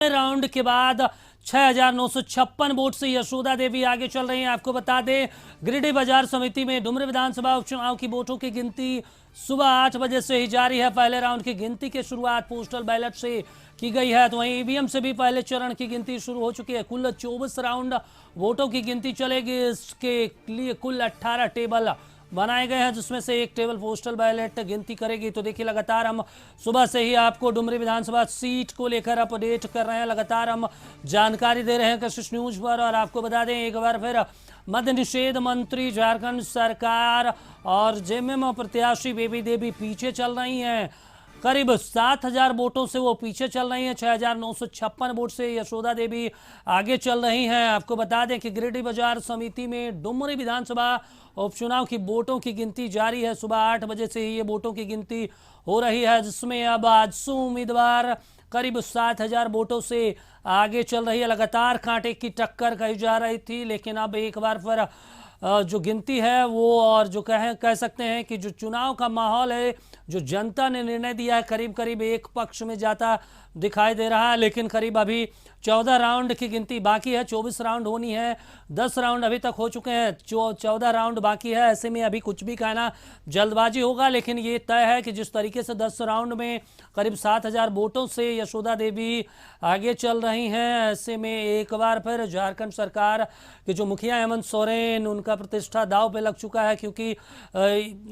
Round के बाद 6,956 vote से यशोदा देवी आगे चल रही हैं। आपको बता दें, गिरिडीह बाजार समिति में डुमरी विधानसभा उपचुनाव की वोटों की गिनती सुबह 8 बजे से ही जारी है। पहले राउंड की गिनती की शुरुआत पोस्टल बैलेट से की गई है, तो वहीं ईवीएम से भी पहले चरण की गिनती शुरू हो चुकी है। कुल 24 राउंड वोटों की गिनती चलेगी। इसके लिए कुल 18 टेबल बनाए गए हैं, जिसमें से एक टेबल पोस्टल बैलेट गिनती करेगी। तो देखिए, लगातार हम सुबह से ही आपको डुमरी विधानसभा सीट को लेकर अपडेट कर रहे हैं, लगातार हम जानकारी दे रहे हैं कशिश न्यूज पर। और आपको बता दें, एक बार फिर मद्य निषेध मंत्री झारखंड सरकार और जेएमएम प्रत्याशी बेबी देवी पीछे चल रही हैं। करीब 7,000 वोटों से वो पीछे चल रही हैं। 6,956 वोट से यशोदा देवी आगे चल रही हैं। आपको बता दें कि गिरिडीह बाजार समिति में डुमरी विधानसभा उपचुनाव की वोटों की गिनती जारी है। सुबह 8 बजे से ही ये वोटों की गिनती हो रही है, जिसमें अब आजसू उम्मीदवार करीब 7,000 वोटों से आगे चल रही है। लगातार कांटे की टक्कर कही जा रही थी, लेकिन अब एक बार फिर जो गिनती है वो, और जो कह सकते हैं कि जो चुनाव का माहौल है, जो जनता ने निर्णय दिया है, करीब करीब एक पक्ष में जाता दिखाई दे रहा है। लेकिन करीब अभी 14 राउंड की गिनती बाकी है। 24 राउंड होनी है, 10 राउंड अभी तक हो चुके हैं, 14 राउंड बाकी है। ऐसे में अभी कुछ भी कहना जल्दबाजी होगा, लेकिन ये तय है कि जिस तरीके से 10 राउंड में करीब 7,000 वोटों से यशोदा देवी आगे चल रही हैं, ऐसे में एक बार फिर झारखंड सरकार के जो मुखिया हेमंत सोरेन, उनका प्रतिष्ठा दांव पे लग चुका है, क्योंकि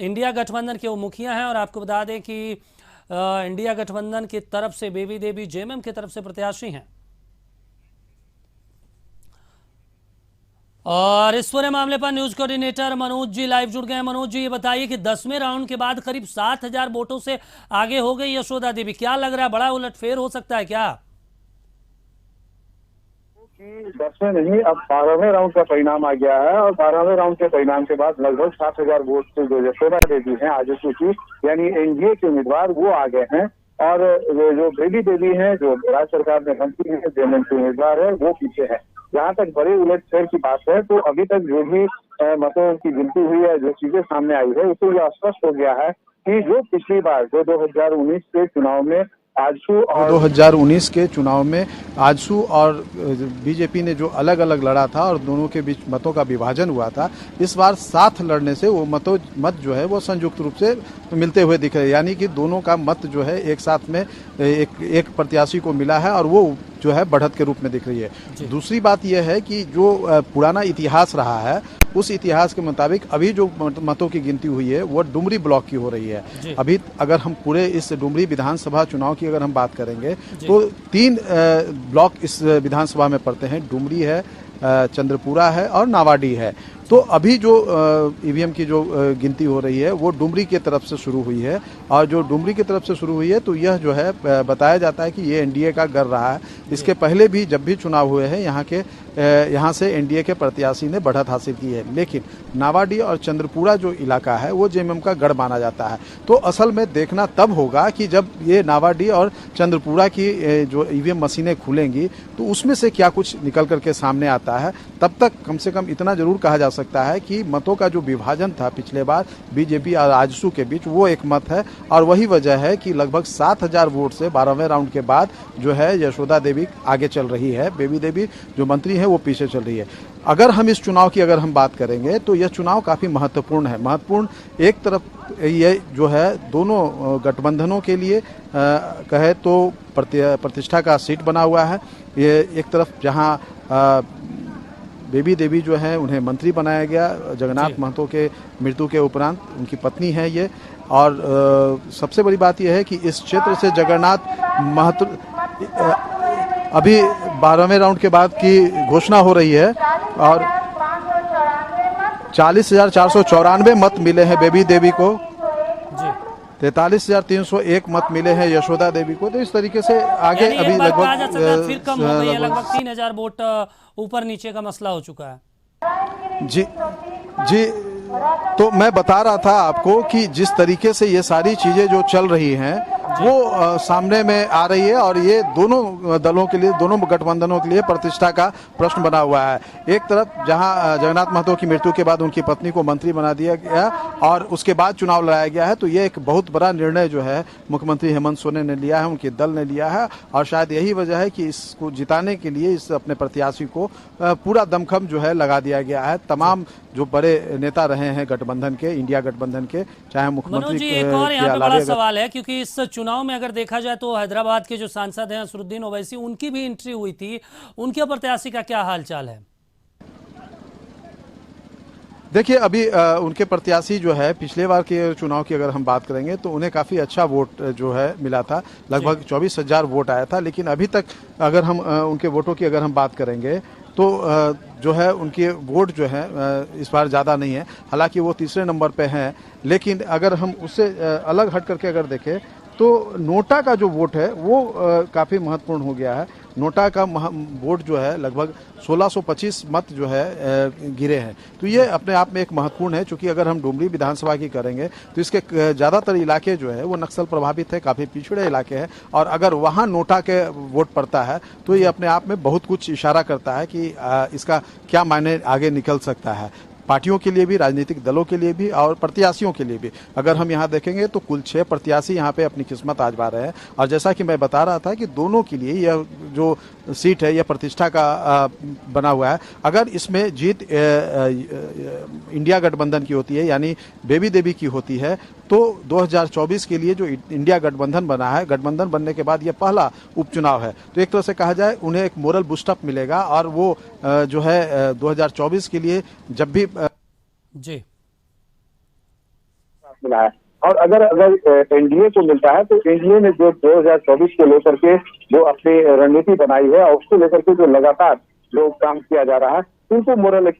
इंडिया गठबंधन के वो मुखिया हैं। और आपको बता दें कि इंडिया गठबंधन की तरफ से बेबी देवी जेएमएम की तरफ से प्रत्याशी हैं। और इस पूरे मामले पर news coordinator Manoj ji live जुड़ गए हैं। मनोज जी, ये बताइए कि 10वें राउंड के बाद करीब 7,000 वोटों से आगे हो गई यशोदा देवी। क्या लग रहा है, बड़ा उलटफेर हो सकता है क्या? 10वें नहीं, अब 12वें राउंड का परिणाम आ गया है। और 12वें राउंड के परिणाम के बाद लगभग 7,000 वोट से जो यशोदा देवी हैं आजसू की, यानी एनडीए के उम्मीदवार, वो आ गए हैं। और जो बेबी देवी हैं, जो राज्य सरकार में मंत्री है, जेएमएम के उम्मीदवार है, वो पीछे है। जहाँ तक बड़े उलटफेर की बात है, तो अभी तक जो भी मतों की गिनती हुई है, जो चीजें सामने आई है, उससे यह स्पष्ट हो गया है कि जो पिछली बार जो 2019 के चुनाव में आजसू और 2019 के चुनाव में आजसू और बीजेपी ने जो अलग अलग लड़ा था और दोनों के बीच मतों का विभाजन हुआ था, इस बार साथ लड़ने से वो मत जो है वो संयुक्त रूप से मिलते हुए दिख रहे हैं। यानी कि दोनों का मत जो है एक साथ में एक प्रत्याशी को मिला है और वो जो है बढ़त के रूप में दिख रही है। दूसरी बात यह है कि जो पुराना इतिहास रहा है, उस इतिहास के मुताबिक अभी जो मतों की गिनती हुई है वो डुमरी ब्लॉक की हो रही है। अभी अगर हम पूरे इस डुमरी विधानसभा चुनाव की अगर हम बात करेंगे तो 3 ब्लॉक इस विधानसभा में पड़ते हैं। डुमरी है, चंद्रपुरा है और नावाडी है। तो अभी जो ईवीएम की जो गिनती हो रही है वो डुमरी की तरफ से शुरू हुई है। और जो डुमरी की तरफ से शुरू हुई है, तो यह जो है बताया जाता है कि ये एनडीए का गढ़ रहा है। इसके पहले भी जब भी चुनाव हुए हैं, यहाँ से एनडीए के प्रत्याशी ने बढ़त हासिल की है। लेकिन नावाडी और चंद्रपुरा जो इलाका है वो जेएमएम का गढ़ माना जाता है। तो असल में देखना तब होगा कि जब ये नावाडी और चंद्रपुरा की जो ईवीएम मशीनें खुलेंगी, तो उसमें से क्या कुछ निकल करके सामने आता है। तब तक कम से कम इतना जरूर कहा जा सकता है कि मतों का जो विभाजन था पिछले बार बीजेपी और आजसू के बीच, वो एक मत है। और वही वजह है कि लगभग 7,000 वोट से 12वें राउंड के बाद जो है यशोदा देवी आगे चल रही है। बेबी देवी जो मंत्री है वो पीछे चल रही है। अगर हम इस चुनाव की अगर हम बात करेंगे तो यह चुनाव काफी महत्वपूर्ण है। महत्वपूर्ण एक तरफ ये जो है दोनों गठबंधनों के लिए कहे तो प्रतिष्ठा का सीट बना हुआ है। ये एक तरफ जहां बेबी देवी जो है उन्हें मंत्री बनाया गया जगन्नाथ महतो के मृत्यु के उपरांत, उनकी पत्नी है ये। और सबसे बड़ी बात यह है कि इस क्षेत्र से जगन्नाथ महतो अभी 12वें राउंड के बाद की घोषणा हो रही है और 40,494 मत मिले हैं बेबी देवी को, 43,301 मत मिले हैं यशोदा देवी को। तो इस तरीके से आगे अभी लगभग फिर कम हो गई है, लगभग 3,000 वोट ऊपर नीचे का मसला हो चुका है। जी, तो मैं बता रहा था आपको कि जिस तरीके से ये सारी चीजें जो चल रही हैं, वो सामने में आ रही है और ये दोनों दलों के लिए, दोनों गठबंधनों के लिए प्रतिष्ठा का प्रश्न बना हुआ है। एक तरफ जहां जगन्नाथ महतो की मृत्यु के बाद उनकी पत्नी को मंत्री बना दिया गया और उसके बाद चुनाव लड़ाया गया है, तो ये एक बहुत बड़ा निर्णय जो है मुख्यमंत्री हेमंत सोरेन ने लिया है, उनके दल ने लिया है और शायद यही वजह है कि इसको जिताने के लिए इस अपने प्रत्याशी को पूरा दमखम जो है लगा दिया गया है। तमाम जो बड़े नेता रहे हैं गठबंधन के, इंडिया गठबंधन के, चाहे मुख्यमंत्री मनोज जी, एक और यहाँ पे बड़ा सवाल है क्योंकि इस चुनाव में अगर देखा जाए तो हैदराबाद के जो सांसद हैं असरुद्दीन ओवैसी, उनकी भी एंट्री हुई थी, उनके प्रत्याशी का क्या हालचाल है? देखिए अभी उनके प्रत्याशी जो है पिछले बार के चुनाव की अगर हम बात करेंगे तो उन्हें काफ़ी अच्छा वोट जो है मिला था, लगभग 24,000 वोट आया था। लेकिन अभी तक अगर हम उनके वोटों की अगर हम बात करेंगे तो जो है उनके वोट जो है इस बार ज़्यादा नहीं है, हालांकि वो तीसरे नंबर पे हैं। लेकिन अगर हम उससे अलग हट करके अगर देखें तो नोटा का जो वोट है वो काफ़ी महत्वपूर्ण हो गया है। नोटा का वोट जो है लगभग 1625 मत जो है गिरे हैं, तो ये अपने आप में एक महत्वपूर्ण है। चूंकि अगर हम डुमरी विधानसभा की करेंगे तो इसके ज़्यादातर इलाके जो है वो नक्सल प्रभावित है, काफ़ी पिछड़े इलाके हैं और अगर वहाँ नोटा के वोट पड़ता है तो ये अपने आप में बहुत कुछ इशारा करता है कि इसका क्या मायने आगे निकल सकता है, पार्टियों के लिए भी, राजनीतिक दलों के लिए भी और प्रत्याशियों के लिए भी। अगर हम यहाँ देखेंगे तो कुल 6 प्रत्याशी यहाँ पे अपनी किस्मत आजमा रहे हैं और जैसा कि मैं बता रहा था कि दोनों के लिए यह जो सीट है यह प्रतिष्ठा का बना हुआ है। अगर इसमें जीत इंडिया गठबंधन की होती है, यानी बेबी देवी की होती है, तो 2024 के लिए जो इंडिया गठबंधन बना है, गठबंधन बनने के बाद यह पहला उपचुनाव है, तो एक तरह से कहा जाए उन्हें एक मोरल बूस्टअप मिलेगा और वो जो है 2024 के लिए जब भी जी मिला है। और अगर एनडीए को मिलता है तो एनडीए ने जो 2024 को लेकर के जो अपनी रणनीति बनाई है और उसको लेकर के जो लगातार जो काम किया जा रहा है उनको मोरल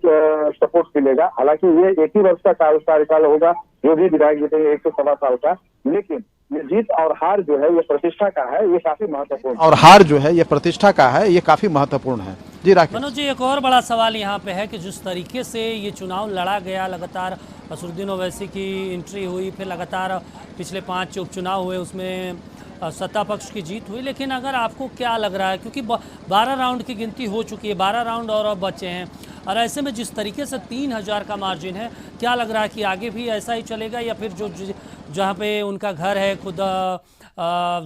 सपोर्ट मिलेगा। हालांकि ये 1 ही वर्ष का कार्यकाल होगा, जो भी विधायक जीतेंगे 1 से 1.25 साल का, लेकिन ये जीत और हार जो है ये प्रतिष्ठा का है, ये काफी महत्वपूर्ण और हार जो है ये प्रतिष्ठा का है, ये काफी महत्वपूर्ण है। जी राकेश। मनोज जी, एक और बड़ा सवाल यहाँ पे है कि जिस तरीके से ये चुनाव लड़ा गया, लगातार असरुद्दीन ओवैसी की एंट्री हुई, फिर लगातार पिछले 5 उपचुनाव हुए उसमें सत्ता पक्ष की जीत हुई, लेकिन अगर आपको क्या लग रहा है, क्योंकि 12 राउंड की गिनती हो चुकी है, 12 राउंड और अब बचे हैं, और ऐसे में जिस तरीके से 3000 का मार्जिन है, क्या लग रहा है कि आगे भी ऐसा ही चलेगा या फिर जो जहाँ पे उनका घर है, खुद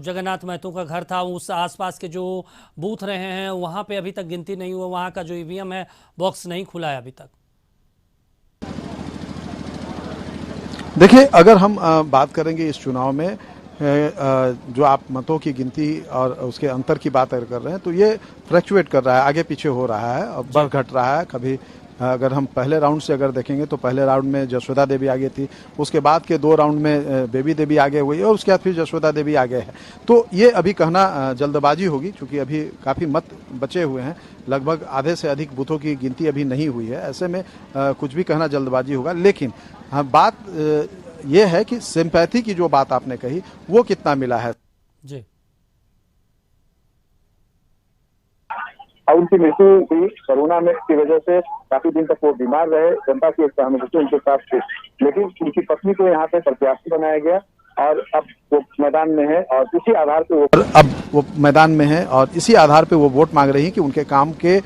जगन्नाथ महतो का घर था, उस आसपास के जो बूथ रहे हैं वहाँ पे अभी तक गिनती नहीं हुआ, वहाँ का जो ईवीएम है बॉक्स नहीं खुला है अभी तक? देखिए अगर हम बात करेंगे इस चुनाव में जो आप मतों की गिनती और उसके अंतर की बात अगर कर रहे हैं तो ये फ्लक्चुएट कर रहा है, आगे पीछे हो रहा है और बढ़ घट रहा है। कभी अगर हम पहले राउंड से अगर देखेंगे तो पहले राउंड में जसोदा देवी आगे थी, उसके बाद के 2 राउंड में बेबी देवी आगे हुई और उसके बाद फिर जसोदा देवी आगे है। तो ये अभी कहना जल्दबाजी होगी, क्योंकि अभी काफ़ी मत बचे हुए हैं, लगभग आधे से अधिक बूथों की गिनती अभी नहीं हुई है। ऐसे में कुछ भी कहना जल्दबाजी होगा। लेकिन हाँ, बात ये है कि सिंपैथी की जो बात आपने कही वो कितना मिला है जी। उनकी मृत्यु हुई कोरोना में की वजह से, काफी दिन तक वो बीमार रहे, जनता की सहानुभूति उनके साथ थी, लेकिन उनकी पत्नी को यहाँ पे प्रत्याशी बनाया गया और अब वो मैदान में है और इसी आधार पे इसी आधार पे वो वोट मांग रही है कि उनके काम के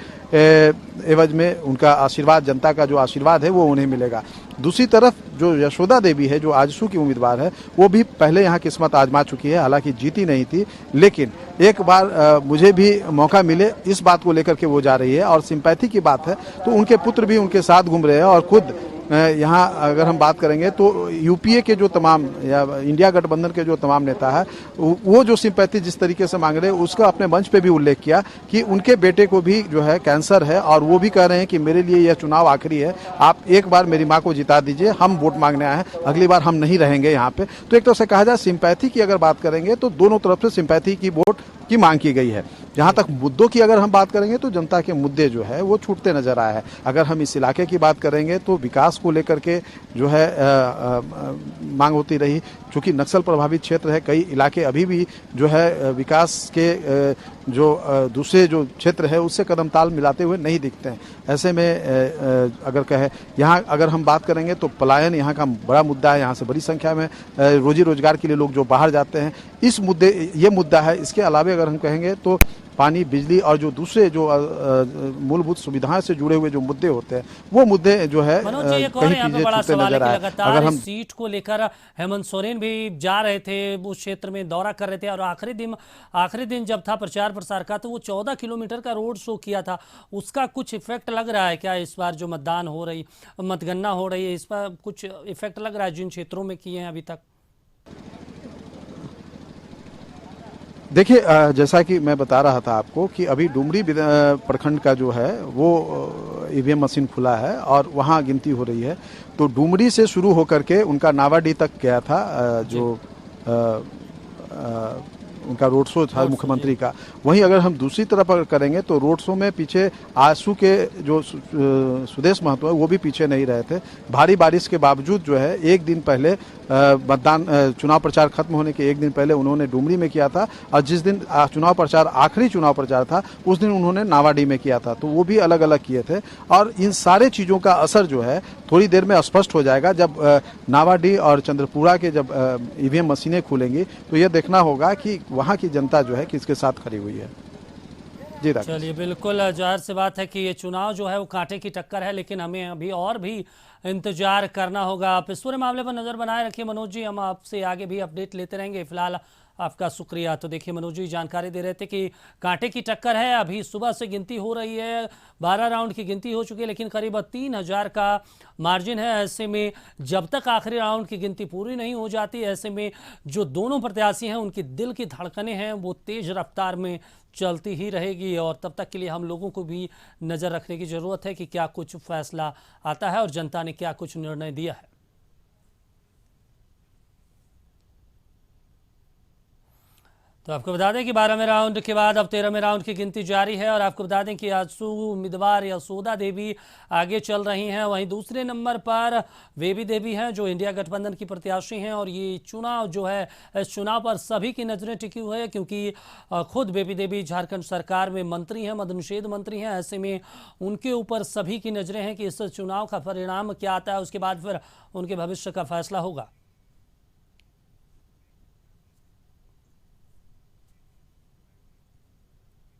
एवज में उनका आशीर्वाद, जनता का जो आशीर्वाद है वो उन्हें मिलेगा। दूसरी तरफ जो यशोदा देवी है, जो आजसू की उम्मीदवार है, वो भी पहले यहाँ किस्मत आजमा चुकी है, हालांकि जीती नहीं थी, लेकिन एक बार मुझे भी मौका मिले इस बात को लेकर के वो जा रही है। और सिंपैथी की बात है तो उनके पुत्र भी उनके साथ घूम रहे हैं और खुद यहाँ अगर हम बात करेंगे तो यूपीए के जो तमाम या इंडिया गठबंधन के जो तमाम नेता है वो जो सिंपैथी जिस तरीके से मांग रहे हैं उसका अपने मंच पे भी उल्लेख किया कि उनके बेटे को भी जो है कैंसर है और वो भी कह रहे हैं कि मेरे लिए यह चुनाव आखिरी है, आप एक बार मेरी माँ को जिता दीजिए, हम वोट मांगने आए हैं, अगली बार हम नहीं रहेंगे यहाँ पे। तो एक तरह से कहा जाए सिंपैथी की अगर बात करेंगे तो दोनों तरफ से सिंपैथी की वोट की मांग की गई है। जहां तक मुद्दों की अगर हम बात करेंगे तो जनता के मुद्दे जो है वो छूटते नजर आए हैं। अगर हम इस इलाके की बात करेंगे तो विकास विकास को लेकर के जो है मांग होती रही। चूंकि नक्सल प्रभावित क्षेत्र है, कई इलाके अभी भी जो है विकास के जो दूसरे जो क्षेत्र है उससे कदम ताल मिलाते हुए नहीं दिखते हैं। ऐसे में अगर कहे यहाँ अगर हम बात करेंगे तो पलायन यहाँ का बड़ा मुद्दा है। यहाँ से बड़ी संख्या में रोजी रोजगार के लिए लोग जो बाहर जाते हैं, ये मुद्दा है। इसके अलावा अगर हम कहेंगे तो पानी, बिजली और जो दूसरे जो मूलभूत सुविधाएं से जुड़े हुए जो मुद्दे होते हैं, वो मुद्दे जो है मनोज जी, एक और यहाँ पे बड़ा सवाल है कि लगातार इस सीट को लेकर हेमंत सोरेन भी जा रहे थे, उस क्षेत्र में दौरा कर रहे थे, और आखिरी दिन जब था प्रचार प्रसार का तो वो 14 किलोमीटर का रोड शो किया था। उसका कुछ इफेक्ट लग रहा है क्या इस बार जो मतगणना हो रही है, इस पर कुछ इफेक्ट लग रहा है जिन क्षेत्रों में किए हैं अभी तक? देखिए, जैसा कि मैं बता रहा था आपको कि अभी डुमरी प्रखंड का जो है वो ईवीएम मशीन खुला है और वहाँ गिनती हो रही है। तो डुमरी से शुरू होकर के उनका नावाडी तक गया था, उनका रोड शो था मुख्यमंत्री का। वहीं अगर हम दूसरी तरफ अगर करेंगे तो रोड शो में पीछे आजसू के जो सुदेश महतो है वो भी पीछे नहीं रहे थे। भारी बारिश के बावजूद जो है एक दिन पहले चुनाव प्रचार खत्म होने के एक दिन पहले उन्होंने डुमरी में किया था, और जिस दिन आखिरी चुनाव प्रचार था उस दिन उन्होंने नावाडी में किया था। तो वो भी अलग अलग किए थे, और इन सारे चीज़ों का असर जो है थोड़ी देर में स्पष्ट हो जाएगा। जब नावाडी और चंद्रपुरा के जब ईवीएम मशीनें खुलेंगी तो ये देखना होगा कि वहाँ की जनता जो है किसके साथ खड़ी हुई है। जी चलिए, बिल्कुल जाहिर सी बात है कि ये चुनाव जो है वो कांटे की टक्कर है, लेकिन हमें अभी और भी इंतजार करना होगा। आप इस पूरे मामले पर नजर बनाए रखिए मनोज जी, हम आपसे आगे भी अपडेट लेते रहेंगे। फिलहाल आपका शुक्रिया। तो देखिए, मनोज जी जानकारी दे रहे थे कि कांटे की टक्कर है, अभी सुबह से गिनती हो रही है, 12 राउंड की गिनती हो चुकी है, लेकिन करीब 3000 का मार्जिन है। ऐसे में जब तक आखिरी राउंड की गिनती पूरी नहीं हो जाती, ऐसे में जो दोनों प्रत्याशी हैं उनकी दिल की धड़कनें हैं वो तेज रफ्तार में चलती ही रहेगी, और तब तक के लिए हम लोगों को भी नज़र रखने की ज़रूरत है कि क्या कुछ फैसला आता है और जनता ने क्या कुछ निर्णय दिया है। तो आपको बता दें कि 12वें राउंड के बाद अब 13वें राउंड की गिनती जारी है, और आपको बता दें कि आजसू उम्मीदवार यशोदा देवी आगे चल रही हैं। वहीं दूसरे नंबर पर बेबी देवी हैं जो इंडिया गठबंधन की प्रत्याशी हैं, और ये चुनाव जो है, इस चुनाव पर सभी की नज़रें टिकी हुई है, क्योंकि खुद बेबी देवी झारखंड सरकार में मंत्री हैं, मद्यनिषेध मंत्री हैं। ऐसे में उनके ऊपर सभी की नज़रें हैं कि इस चुनाव का परिणाम क्या आता है, उसके बाद फिर उनके भविष्य का फैसला होगा।